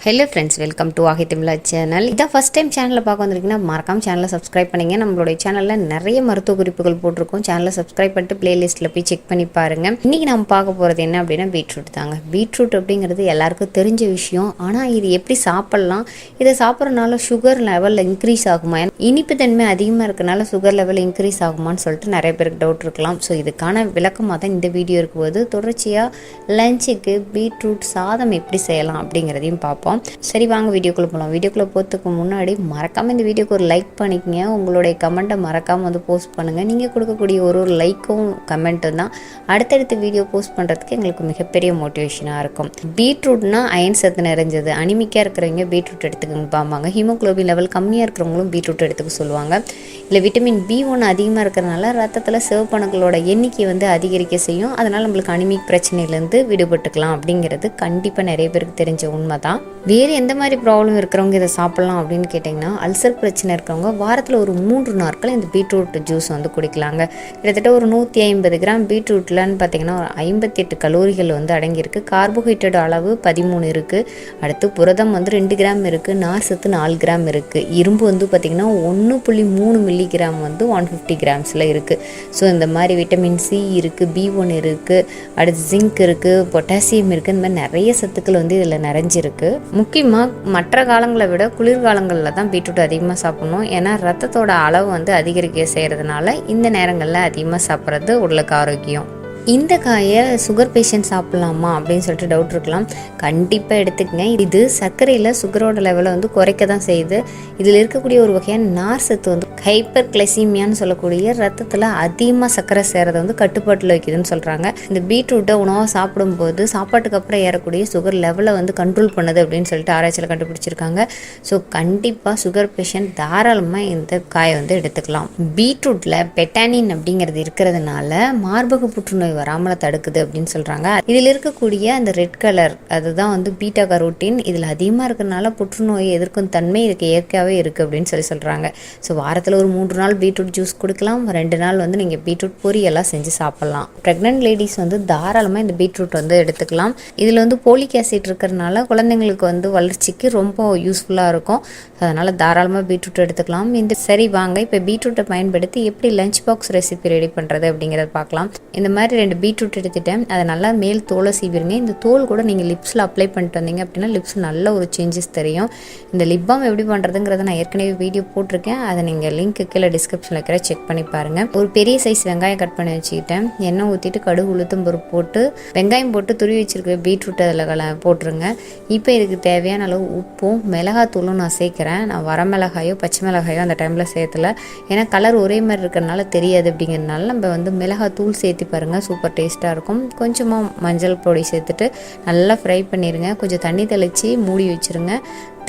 Hello friends, welcome to vahaigai channel. If this first time channel பார்க்க வந்திருக்கீங்கன்னா மறக்காம சேனலை subscribe பண்ணுங்க. நம்மளோட சேனல்ல நிறைய மருத்துவ குறிப்புகள் போட்டுருக்கோம். சேனலை சப்ஸ்கிரைப் பண்ணிட்டு பிளேலிஸ்ட்ல போய் செக் பண்ணி பாருங்க. இன்னைக்கு நாம பார்க்க போறது என்ன அப்படினா பீட்ரூட் தாங்க. பீட்ரூட் அப்படிங்கிறது எல்லாருக்கும் தெரிஞ்ச விஷயம். ஆனா இது எப்படி சாப்பிடலாம்? இத சாப்பிடுறனால சுகர் லெவல் இன்க்ரீஸ் ஆகுமா? இனிப்பு தன்மை அதிகமா இருக்கனால சுகர் லெவல் இன்க்ரீஸ் ஆகுமான்னு சொல்லிட்டு நிறைய பேருக்கு டவுட் இருக்கலாம். ஸோ இதுக்கான விளக்கமாக தான் இந்த வீடியோ இருக்கும்போது தொடர்ச்சியாக லஞ்சுக்கு பீட்ரூட் சாதம் எப்படி செய்யலாம் அப்படிங்கிறதையும் பார்ப்போம். சரி வாங்க வீடியோக்குள்ளே போகலாம். வீடியோக்குள்ளே போகிறதுக்கு முன்னாடி மறக்காமல் இந்த வீடியோக்கு ஒரு லைக் பண்ணிக்கங்க. உங்களுடைய கமெண்ட்டை மறக்காமல் வந்து போஸ்ட் பண்ணுங்கள். நீங்கள் கொடுக்கக்கூடிய ஒரு லைக்கும் கமெண்ட்டும் தான் அடுத்தடுத்த வீடியோ போஸ்ட் பண்ணுறதுக்கு எங்களுக்கு மிகப்பெரிய மோட்டிவேஷனாக இருக்கும். பீட்ரூட்னா அயன் சத்து நிறைஞ்சது. அனிமிக்காக இருக்கிறவங்க பீட்ரூட் எடுத்துக்கங்க பாம்பாங்க. ஹீமோக்ளோபின் லெவல் கம்மியாக இருக்கிறவங்களும் பீட்ரூட் எடுத்துக்க சொல்லுவாங்க. இல்லை விட்டமின் B1 அதிகமாக இருக்கிறதுனால ரத்தத்தில் சிவப்பணுக்களோட எண்ணிக்கை வந்து அதிகரிக்க செய்யும். அதனால் நம்மளுக்கு அனிமிக் பிரச்சனையிலேருந்து விடுபட்டுக்கலாம் அப்படிங்கிறது கண்டிப்பாக நிறைய பேருக்கு தெரிஞ்ச உண்மை தான். வேறு எந்த மாதிரி ப்ராப்ளம் இருக்கிறவங்க இதை சாப்பிட்லாம் அப்படின்னு கேட்டிங்கன்னா, அல்சர் பிரச்சனை இருக்கிறவங்க வாரத்தில் ஒரு 3 நாட்கள் இந்த பீட்ரூட் ஜூஸ் வந்து குடிக்கலாங்க. கிட்டத்தட்ட ஒரு 150 கிராம் பீட்ரூட்லன்னு பார்த்தீங்கன்னா ஒரு 58 கலோரிகள் வந்து அடங்கியிருக்கு. கார்போஹைட்ரேட் அளவு 13 இருக்குது. அடுத்து புரதம் வந்து 2 கிராம் இருக்குது. நார் சத்து 4 கிராம் இருக்குது. இரும்பு வந்து பார்த்திங்கன்னா 1.3 மில்லிகிராம் வந்து 150 கிராம்ஸில் இருக்குது. ஸோ இந்த மாதிரி விட்டமின் C இருக்குது, B1 இருக்குது, அடுத்து ஜிங்க் இருக்குது, பொட்டாசியம் இருக்குது. இந்த மாதிரி நிறைய சத்துக்கள் வந்து இதில் நிறைஞ்சிருக்கு. முக்கியமாக மற்ற காலங்களை விட குளிர்காலங்களில் தான் பீட்ரூட் அதிகமாக சாப்பிடணும். ஏன்னா ரத்தத்தோட அளவு வந்து அதிகரிக்க செய்கிறதுனால இந்த நேரங்களில் அதிகமாக சாப்பிட்றது உடலுக்கு ஆரோக்கியம். இந்த காயை சுகர் பேஷண்ட் சாப்பிட்லாமா அப்படின்னு சொல்லிட்டு டவுட் இருக்கலாம். கண்டிப்பாக எடுத்துக்கங்க. இது சர்க்கரையில் சுகரோட லெவலை வந்து குறைக்க தான் செய்யுது. இதில் இருக்கக்கூடிய ஒரு வகையான நார் சத்து வந்து ஹைப்பர் கிளைசீமியான்னு சொல்லக்கூடிய ரத்தத்தில் அதிகமாக சர்க்கரை சேரதை வந்து கட்டுப்பாட்டில் வைக்குதுன்னு சொல்கிறாங்க. இந்த பீட்ரூட்டை உணவாக சாப்பிடும்போது சாப்பாட்டுக்கு அப்புறம் ஏறக்கூடிய சுகர் லெவலை வந்து கண்ட்ரோல் பண்ணுது அப்படின்னு சொல்லிட்டு ஆராய்ச்சியில் கண்டுபிடிச்சிருக்காங்க. ஸோ கண்டிப்பாக சுகர் பேஷண்ட் தாராளமாக இந்த காயை வந்து எடுத்துக்கலாம். பீட்ரூட்டில் பெட்டானின் அப்படிங்கிறது இருக்கிறதுனால மார்பக புற்றுநோய் வராமல் தடுக்குது அப்படின்னு சொல்கிறாங்க. இதில் இருக்கக்கூடிய அந்த ரெட் கலர் அதுதான் வந்து பீட்டா கரோட்டின். இதில் அதிகமாக இருக்கிறதுனால புற்றுநோயை எதிர்க்கும் தன்மை இதுக்கு இயற்கையாகவே இருக்குது அப்படின்னு சொல்கிறாங்க. ஸோ வாரத்தில் ஒரு 3 நாள் பீட்ரூட் ஜூஸ் கொடுக்கலாம். 2 நாள் வந்து நீங்கள் பீட்ரூட் பொரியெல்லாம் செஞ்சு சாப்பிட்லாம். ப்ரெக்னென்ட் லேடிஸ் வந்து தாராளமாக இந்த பீட்ரூட் வந்து எடுத்துக்கலாம். இதில் வந்து போலிக் ஆசிட் இருக்கிறதுனால குழந்தைங்களுக்கு வந்து வளர்ச்சிக்கு ரொம்ப யூஸ்ஃபுல்லாக இருக்கும். அதனால் தாராளமாக பீட்ரூட் எடுத்துக்கலாம். இந்த சரி வாங்க இப்போ பீட்ரூட்டை பயன்படுத்தி எப்படி லஞ்ச் பாக்ஸ் ரெசிபி ரெடி பண்ணுறது அப்படிங்கிறத பார்க்கலாம். இந்த மாதிரி 2 பீட்ரூட் எடுத்துட்டேன். அதை நல்லா மேல் தோலை சீவிடுங்க. இந்த தோல் கூட நீங்கள் லிப்ஸில் அப்ளை பண்ணிட்டு வந்தீங்க அப்படின்னா லிப்ஸ் நல்ல ஒரு சேஞ்சஸ் தெரியும். இந்த லிப் பாம் எப்படி பண்ணுறதுங்கிறத நான் ஏற்கனவே வீடியோ போட்டிருக்கேன். அதை நீங்கள் லிங்க் கீழே டிஸ்கிரிப்ஷனில் இருக்கிற செக் பண்ணி பாருங்கள். ஒரு பெரிய சைஸ் வெங்காயம் கட் பண்ணி வச்சுக்கிட்டேன். எண்ணெய் ஊற்றிட்டு கடுகு உளுத்தம் பருப்பு போட்டு வெங்காயம் போட்டு துருவி வச்சுருக்க பீட்ரூட் அதில் போட்டுருங்க. இப்போ இதுக்கு தேவையான அளவு உப்பும் மிளகாத்தூளும் நான் சேர்க்குறேன். நான் வரமிளகாயோ பச்சை மிளகாயோ அந்த டைமில் சேர்த்துல. ஏன்னா கலர் ஒரே மாதிரி இருக்கிறதுனால தெரியாது அப்படிங்கிறதுனால நம்ம வந்து மிளகாத்தூள் சேர்த்து பாருங்கள். சூப்பர் டேஸ்ட்டாக இருக்கும். கொஞ்சமாக மஞ்சள் பொடி சேர்த்துட்டு நல்லா ஃப்ரை பண்ணிடுங்க. கொஞ்சம் தண்ணி தெளித்து மூடி வச்சுருங்க.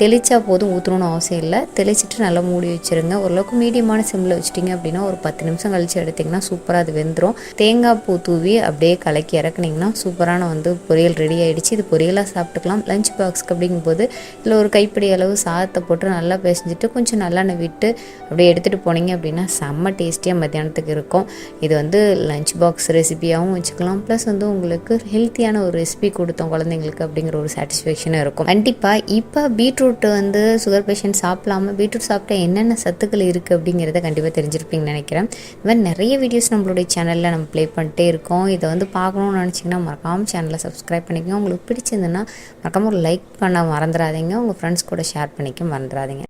தெளிச்சா போதும், ஊற்றணும்னு அவசியம் இல்லை. தெளிச்சிட்டு நல்லா மூடி வச்சுருங்க. ஓரளவுக்கு மீடியமான சிம்மில் வச்சுட்டிங்க அப்படின்னா ஒரு 10 நிமிஷம் கழித்து எடுத்திங்கன்னா சூப்பராக அது வெந்துடும். தேங்காய் பூ தூவி அப்படியே கலக்கி இறக்குனிங்கன்னா சூப்பரான வந்து பொரியல் ரெடி ஆகிடுச்சு. இது பொரியலாக சாப்பிட்டுக்கலாம். லஞ்ச் பாக்ஸ்க்கு அப்படிங்கும்போது இதில் ஒரு கைப்பிடி அளவு சாதத்தை போட்டு நல்லா பிசைஞ்சிட்டு கொஞ்சம் நல்லெண்ணெய் விட்டு அப்படியே எடுத்துகிட்டு போனீங்க அப்படின்னா செம்ம டேஸ்டியாக மத்தியானத்துக்கு இருக்கும். இது வந்து லஞ்ச் பாக்ஸ் ரெசிபியாகவும் வச்சுக்கலாம். ப்ளஸ் வந்து உங்களுக்கு ஹெல்த்தியான ஒரு ரெசிபி கொடுத்தோம் குழந்தைங்களுக்கு அப்படிங்கிற ஒரு சாட்டிஸ்ஃபேக்ஷனாக இருக்கும். கண்டிப்பாக இப்போ பீட்ரூட் வந்து சுகர் பேஷண்ட் சாப்பிடாம பீட்ரூட் சாப்பிட்டா என்னென்ன சத்துக்கள் இருக்குது அப்படிங்கிறத கண்டிப்பாக தெரிஞ்சிருப்பீங்கன்னு நினைக்கிறேன். இந்த மாதிரி நிறைய வீடியோஸ் நம்மளுடைய சேனலில் நம்ம ப்ளே பண்ணிட்டே இருக்கோம். இதை வந்து பார்க்கணுன்னு நினச்சிங்கன்னா மறக்காமல் சேனலை சப்ஸ்கிரைப் பண்ணிக்கோங்க. உங்களுக்கு பிடிச்சிருந்துன்னா மறக்காமல் ஒரு லைக் பண்ண மறந்துடாதீங்க. உங்கள் ஃப்ரெண்ட்ஸ் கூட ஷேர் பண்ணிக்க மறந்துடாதீங்க.